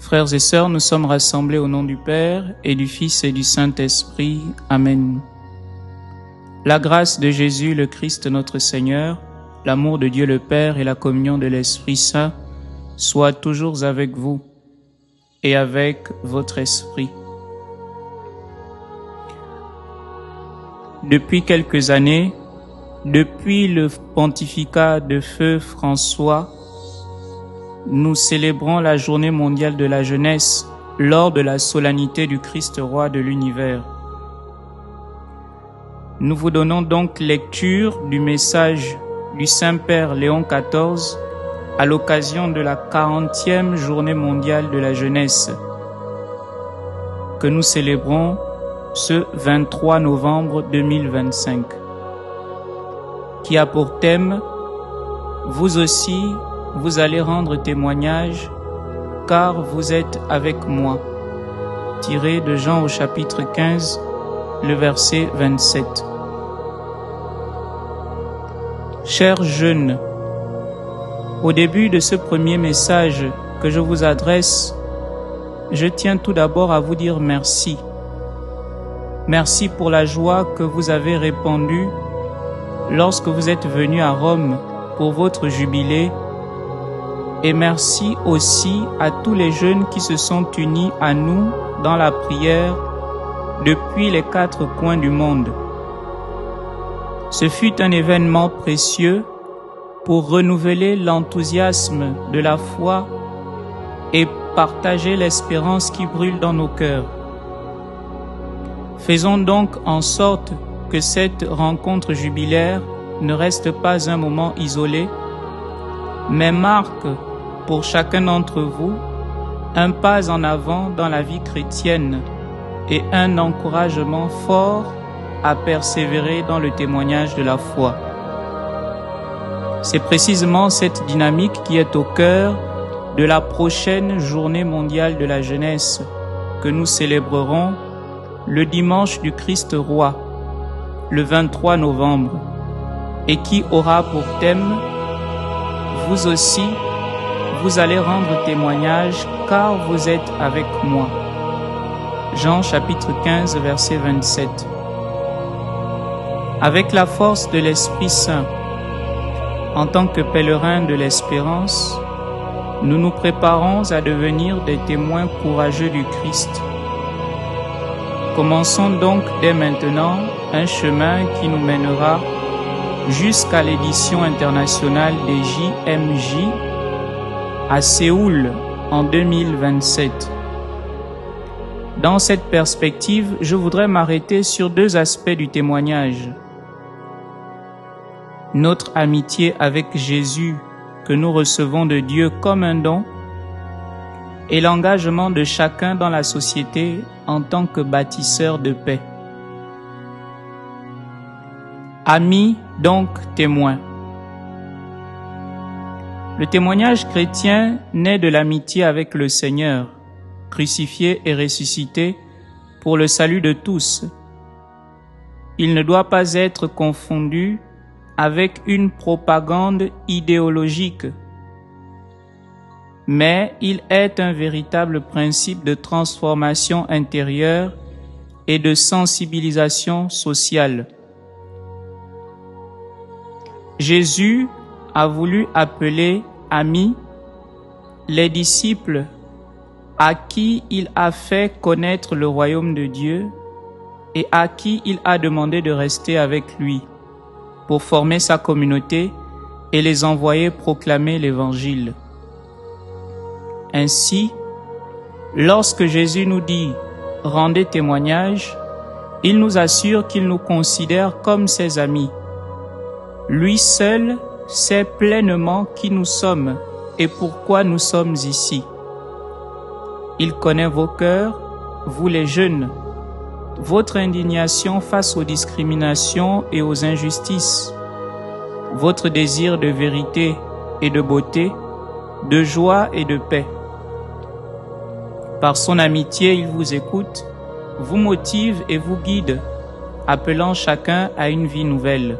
Frères et sœurs, nous sommes rassemblés au nom du Père et du Fils et du Saint-Esprit. Amen. La grâce de Jésus, le Christ notre Seigneur, l'amour de Dieu le Père et la communion de l'Esprit Saint soient toujours avec vous et avec votre esprit. Depuis quelques années, depuis le pontificat de feu François, nous célébrons la journée mondiale de la jeunesse lors de la solennité du Christ roi de l'univers. Nous vous donnons donc lecture du message du Saint-Père Léon XIV à l'occasion de la 40e journée mondiale de la jeunesse que nous célébrons ce 23 novembre 2025, qui a pour thème « Vous aussi, vous allez rendre témoignage, car vous êtes avec moi », tiré de Jean au chapitre 15, le verset 27. Chers jeunes, au début de ce premier message que je vous adresse, je tiens tout d'abord à vous dire merci. Merci pour la joie que vous avez répandue lorsque vous êtes venus à Rome pour votre jubilé, et merci aussi à tous les jeunes qui se sont unis à nous dans la prière depuis les 4 coins du monde. Ce fut un événement précieux pour renouveler l'enthousiasme de la foi et partager l'espérance qui brûle dans nos cœurs. Faisons donc en sorte que cette rencontre jubilaire ne reste pas un moment isolé, mais marque pour chacun d'entre vous un pas en avant dans la vie chrétienne et un encouragement fort à persévérer dans le témoignage de la foi. C'est précisément cette dynamique qui est au cœur de la prochaine journée mondiale de la jeunesse que nous célébrerons le dimanche du Christ roi, le 23 novembre, et qui aura pour thème « Vous aussi, vous allez rendre témoignage, car vous êtes avec moi ». Jean chapitre 15, verset 27. Avec la force de l'Esprit Saint, en tant que pèlerins de l'espérance, nous nous préparons à devenir des témoins courageux du Christ. Commençons donc dès maintenant un chemin qui nous mènera jusqu'à l'édition internationale des JMJ à Séoul en 2027. Dans cette perspective, je voudrais m'arrêter sur 2 aspects du témoignage. Notre amitié avec Jésus que nous recevons de Dieu comme un don et l'engagement de chacun dans la société en tant que bâtisseur de paix. Amis, donc témoins. Le témoignage chrétien naît de l'amitié avec le Seigneur, crucifié et ressuscité pour le salut de tous. Il ne doit pas être confondu avec une propagande idéologique, mais il est un véritable principe de transformation intérieure et de sensibilisation sociale. Jésus a voulu appeler amis les disciples à qui il a fait connaître le royaume de Dieu et à qui il a demandé de rester avec lui pour former sa communauté et les envoyer proclamer l'Évangile. Ainsi, lorsque Jésus nous dit « Rendez témoignage », il nous assure qu'il nous considère comme ses amis. Lui seul sait pleinement qui nous sommes et pourquoi nous sommes ici. Il connaît vos cœurs, vous les jeunes, votre indignation face aux discriminations et aux injustices, votre désir de vérité et de beauté, de joie et de paix. Par son amitié, il vous écoute, vous motive et vous guide, appelant chacun à une vie nouvelle.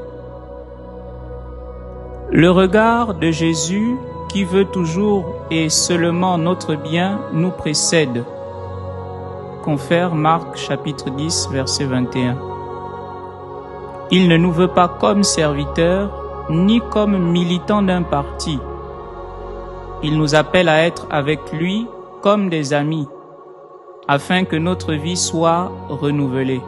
Le regard de Jésus qui veut toujours et seulement notre bien nous précède. Confère Marc chapitre 10 verset 21. Il ne nous veut pas comme serviteurs ni comme militants d'un parti. Il nous appelle à être avec lui comme des amis, afin que notre vie soit renouvelée.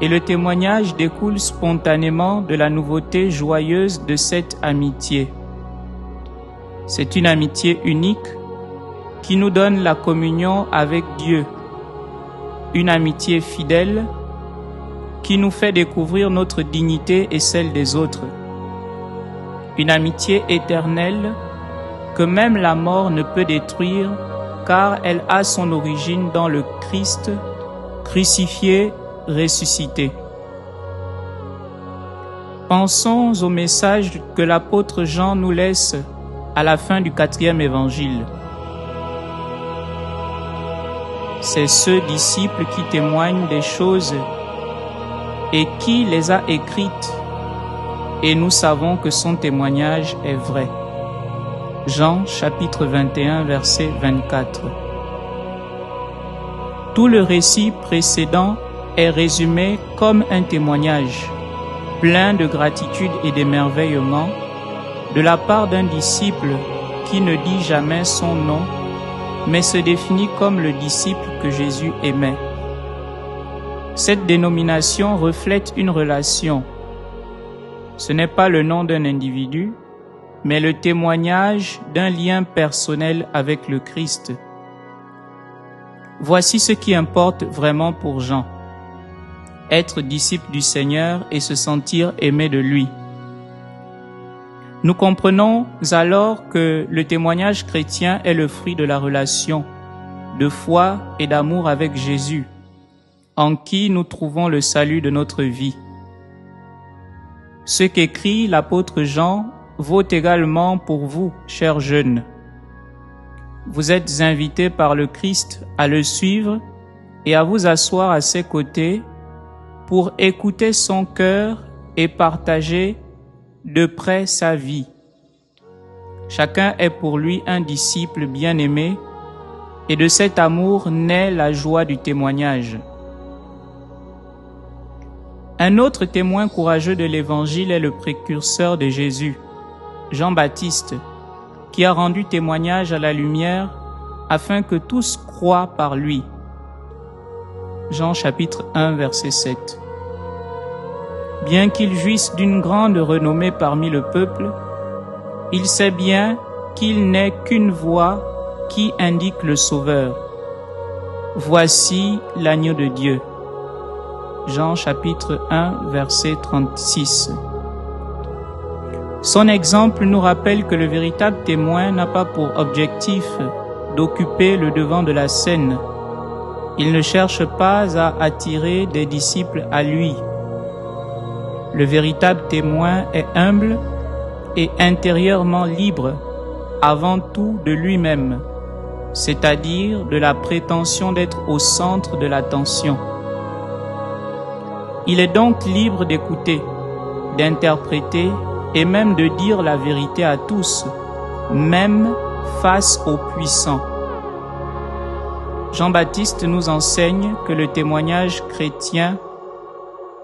Et le témoignage découle spontanément de la nouveauté joyeuse de cette amitié. C'est une amitié unique qui nous donne la communion avec Dieu, une amitié fidèle qui nous fait découvrir notre dignité et celle des autres, une amitié éternelle que même la mort ne peut détruire car elle a son origine dans le Christ crucifié, ressuscité. Pensons au message que l'apôtre Jean nous laisse à la fin du 4e évangile. C'est ce disciple qui témoigne des choses et qui les a écrites, et nous savons que son témoignage est vrai. Jean chapitre 21 verset 24. Tout le récit précédent est résumé comme un témoignage, plein de gratitude et d'émerveillement, de la part d'un disciple qui ne dit jamais son nom, mais se définit comme le disciple que Jésus aimait. Cette dénomination reflète une relation. Ce n'est pas le nom d'un individu, mais le témoignage d'un lien personnel avec le Christ. Voici ce qui importe vraiment pour Jean: être disciple du Seigneur et se sentir aimé de lui. Nous comprenons alors que le témoignage chrétien est le fruit de la relation, de foi et d'amour avec Jésus, en qui nous trouvons le salut de notre vie. Ce qu'écrit l'apôtre Jean vaut également pour vous, chers jeunes. Vous êtes invités par le Christ à le suivre et à vous asseoir à ses côtés pour écouter son cœur et partager de près sa vie. Chacun est pour lui un disciple bien-aimé, et de cet amour naît la joie du témoignage. Un autre témoin courageux de l'Évangile est le précurseur de Jésus, Jean-Baptiste, qui a rendu témoignage à la lumière afin que tous croient par lui. Jean chapitre 1 verset 7. Bien qu'il jouisse d'une grande renommée parmi le peuple, il sait bien qu'il n'est qu'une voix qui indique le Sauveur. Voici l'agneau de Dieu. Jean chapitre 1 verset 36. Son exemple nous rappelle que le véritable témoin n'a pas pour objectif d'occuper le devant de la scène. Il ne cherche pas à attirer des disciples à lui. Le véritable témoin est humble et intérieurement libre avant tout de lui-même, c'est-à-dire de la prétention d'être au centre de l'attention. Il est donc libre d'écouter, d'interpréter et même de dire la vérité à tous, même face aux puissants. Jean-Baptiste nous enseigne que le témoignage chrétien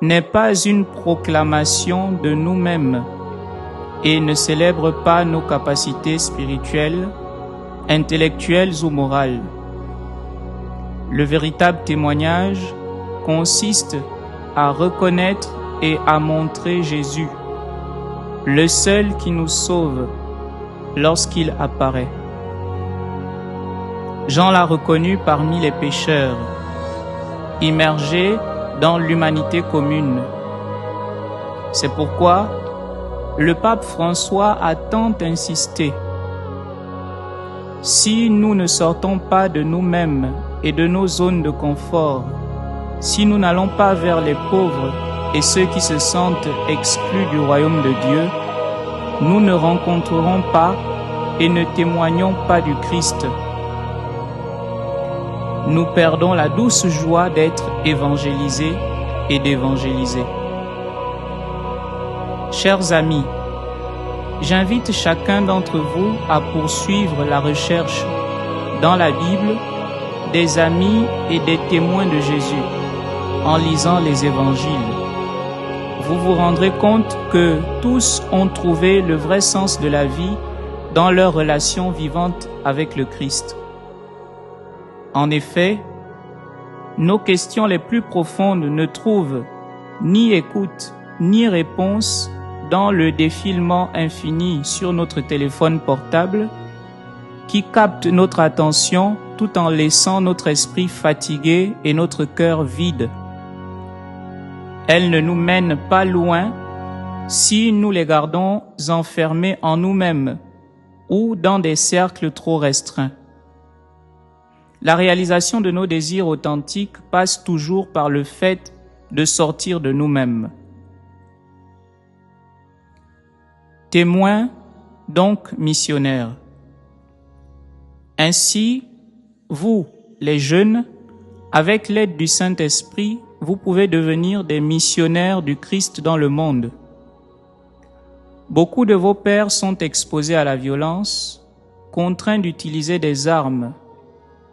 n'est pas une proclamation de nous-mêmes et ne célèbre pas nos capacités spirituelles, intellectuelles ou morales. Le véritable témoignage consiste à reconnaître et à montrer Jésus, le seul qui nous sauve lorsqu'il apparaît. Jean l'a reconnu parmi les pécheurs, immergé dans l'humanité commune. C'est pourquoi le pape François a tant insisté. Si nous ne sortons pas de nous-mêmes et de nos zones de confort, si nous n'allons pas vers les pauvres et ceux qui se sentent exclus du royaume de Dieu, nous ne rencontrerons pas et ne témoignons pas du Christ. Nous perdons la douce joie d'être évangélisés et d'évangéliser. Chers amis, j'invite chacun d'entre vous à poursuivre la recherche dans la Bible des amis et des témoins de Jésus en lisant les évangiles. Vous vous rendrez compte que tous ont trouvé le vrai sens de la vie dans leur relation vivante avec le Christ. En effet, nos questions les plus profondes ne trouvent ni écoute ni réponse dans le défilement infini sur notre téléphone portable qui capte notre attention tout en laissant notre esprit fatigué et notre cœur vide. Elles ne nous mènent pas loin si nous les gardons enfermés en nous-mêmes ou dans des cercles trop restreints. La réalisation de nos désirs authentiques passe toujours par le fait de sortir de nous-mêmes. Témoins, donc missionnaires. Ainsi, vous, les jeunes, avec l'aide du Saint-Esprit, vous pouvez devenir des missionnaires du Christ dans le monde. Beaucoup de vos pères sont exposés à la violence, contraints d'utiliser des armes,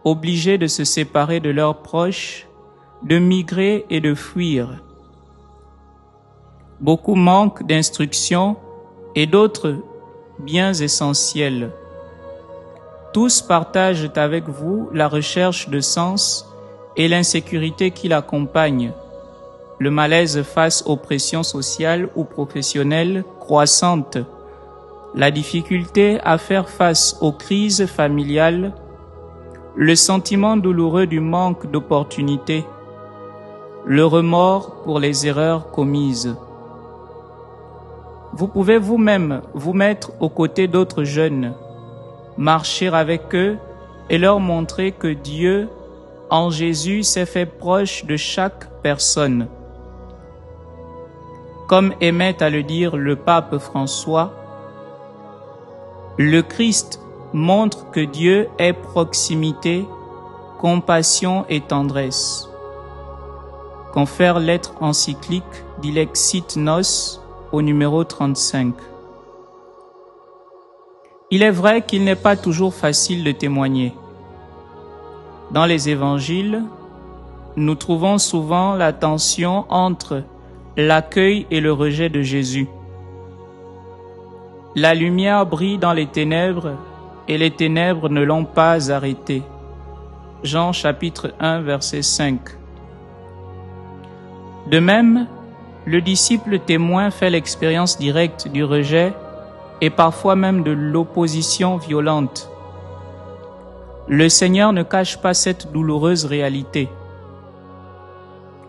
obligés de se séparer de leurs proches, de migrer et de fuir. Beaucoup manquent d'instruction et d'autres biens essentiels. Tous partagent avec vous la recherche de sens et l'insécurité qui l'accompagne, le malaise face aux pressions sociales ou professionnelles croissantes, la difficulté à faire face aux crises familiales, le sentiment douloureux du manque d'opportunités, le remords pour les erreurs commises. Vous pouvez vous-même vous mettre aux côtés d'autres jeunes, marcher avec eux et leur montrer que Dieu, en Jésus, s'est fait proche de chaque personne. Comme aimait à le dire le pape François, le Christ montre que Dieu est proximité, compassion et tendresse. Confère lettre encyclique Dilexit Nos au numéro 35. Il est vrai qu'il n'est pas toujours facile de témoigner. Dans les évangiles, nous trouvons souvent la tension entre l'accueil et le rejet de Jésus. La lumière brille dans les ténèbres et les ténèbres ne l'ont pas arrêté. Jean chapitre 1 verset 5. De même, le disciple témoin fait l'expérience directe du rejet et parfois même de l'opposition violente. Le Seigneur ne cache pas cette douloureuse réalité.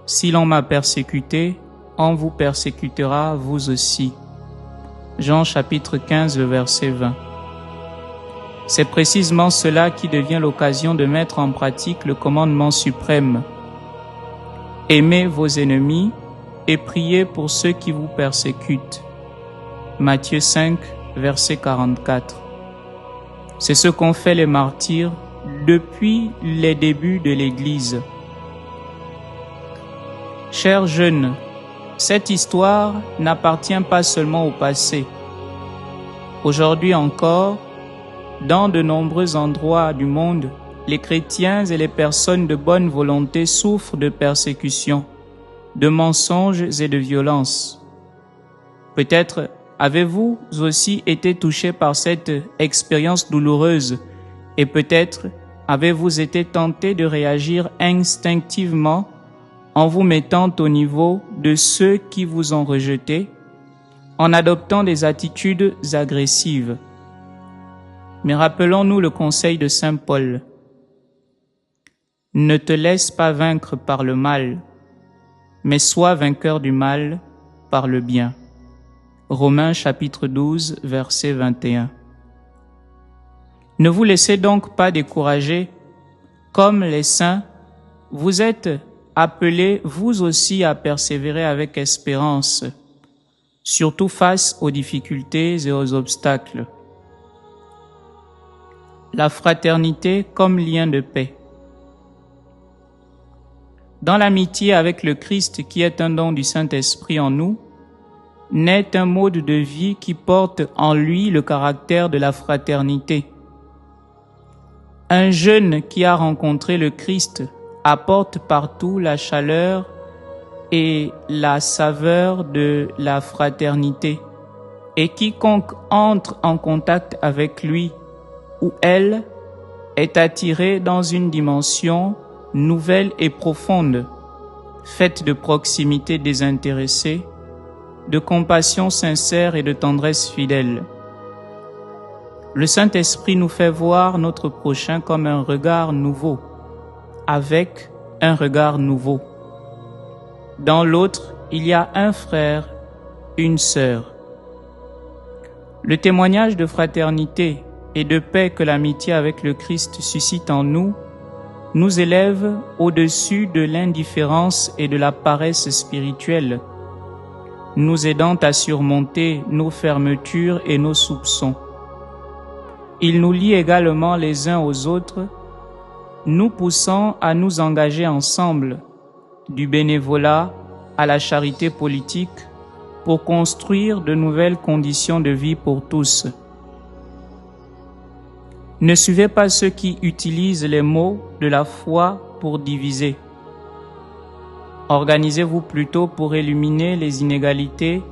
Si l'on m'a persécuté, on vous persécutera vous aussi. Jean chapitre 15, verset 20. C'est précisément cela qui devient l'occasion de mettre en pratique le commandement suprême. Aimez vos ennemis et priez pour ceux qui vous persécutent. Matthieu 5, verset 44. C'est ce qu'ont fait les martyrs depuis les débuts de l'Église. Chers jeunes, cette histoire n'appartient pas seulement au passé. Aujourd'hui encore, dans de nombreux endroits du monde, les chrétiens et les personnes de bonne volonté souffrent de persécutions, de mensonges et de violences. Peut-être avez-vous aussi été touché par cette expérience douloureuse et peut-être avez-vous été tenté de réagir instinctivement en vous mettant au niveau de ceux qui vous ont rejeté, en adoptant des attitudes agressives. Mais rappelons-nous le conseil de Saint Paul. Ne te laisse pas vaincre par le mal, mais sois vainqueur du mal par le bien. Romains chapitre 12, verset 21. Ne vous laissez donc pas décourager. Comme les saints, vous êtes appelés vous aussi à persévérer avec espérance, surtout face aux difficultés et aux obstacles. La fraternité comme lien de paix. Dans l'amitié avec le Christ qui est un don du Saint-Esprit en nous, naît un mode de vie qui porte en lui le caractère de la fraternité. Un jeune qui a rencontré le Christ apporte partout la chaleur et la saveur de la fraternité. Et quiconque entre en contact avec lui ou elle est attiré dans une dimension nouvelle et profonde, faite de proximité désintéressée, de compassion sincère et de tendresse fidèle. Le Saint-Esprit nous fait voir notre prochain comme un regard nouveau, avec un regard nouveau. Dans l'autre, il y a un frère, une sœur. Le témoignage de fraternité et de paix que l'amitié avec le Christ suscite en nous, nous élève au-dessus de l'indifférence et de la paresse spirituelle, nous aidant à surmonter nos fermetures et nos soupçons. Il nous lie également les uns aux autres, nous poussant à nous engager ensemble, du bénévolat à la charité politique, pour construire de nouvelles conditions de vie pour tous. Ne suivez pas ceux qui utilisent les mots de la foi pour diviser. Organisez-vous plutôt pour éliminer les inégalités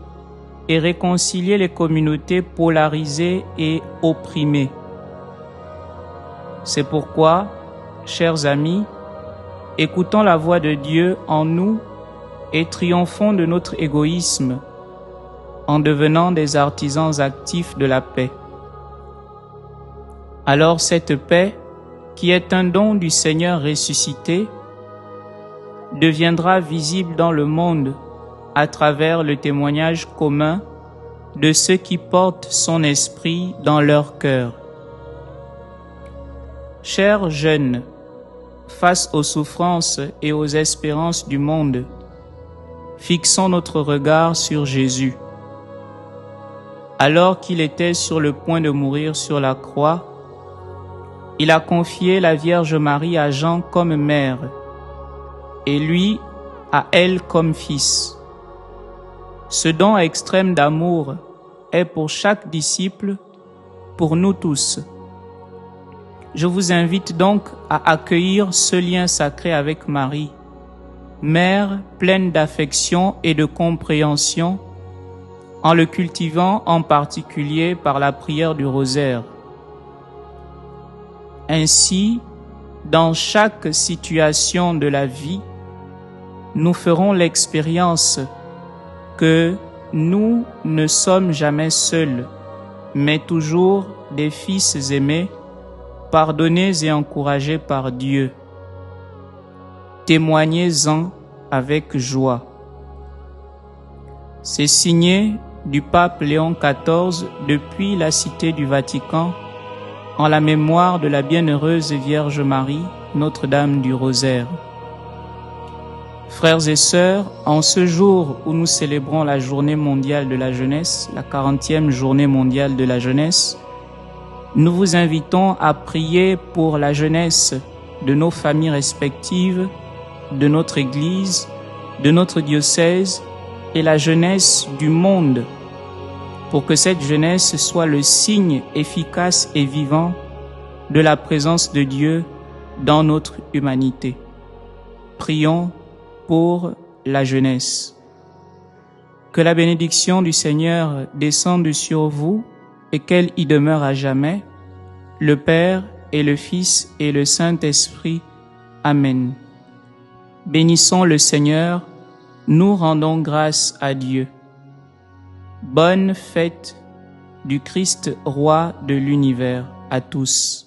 et réconcilier les communautés polarisées et opprimées. C'est pourquoi, chers amis, écoutons la voix de Dieu en nous et triomphons de notre égoïsme en devenant des artisans actifs de la paix. Alors cette paix, qui est un don du Seigneur ressuscité, deviendra visible dans le monde à travers le témoignage commun de ceux qui portent son esprit dans leur cœur. Chers jeunes, face aux souffrances et aux espérances du monde, fixons notre regard sur Jésus. Alors qu'il était sur le point de mourir sur la croix, il a confié la Vierge Marie à Jean comme mère, et lui à elle comme fils. Ce don extrême d'amour est pour chaque disciple, pour nous tous. Je vous invite donc à accueillir ce lien sacré avec Marie, mère pleine d'affection et de compréhension, en le cultivant en particulier par la prière du rosaire. Ainsi, dans chaque situation de la vie, nous ferons l'expérience que nous ne sommes jamais seuls, mais toujours des fils aimés, pardonnés et encouragés par Dieu. Témoignez-en avec joie. C'est signé du pape Léon XIV depuis la Cité du Vatican, en la mémoire de la bienheureuse Vierge Marie, Notre-Dame du Rosaire. Frères et sœurs, en ce jour où nous célébrons la Journée mondiale de la jeunesse, la 40e Journée mondiale de la jeunesse, nous vous invitons à prier pour la jeunesse de nos familles respectives, de notre Église, de notre diocèse et la jeunesse du monde, pour que cette jeunesse soit le signe efficace et vivant de la présence de Dieu dans notre humanité. Prions pour la jeunesse. Que la bénédiction du Seigneur descende sur vous et qu'elle y demeure à jamais, le Père et le Fils et le Saint-Esprit. Amen. Bénissons le Seigneur, nous rendons grâce à Dieu. Bonne fête du Christ, roi de l'univers, à tous.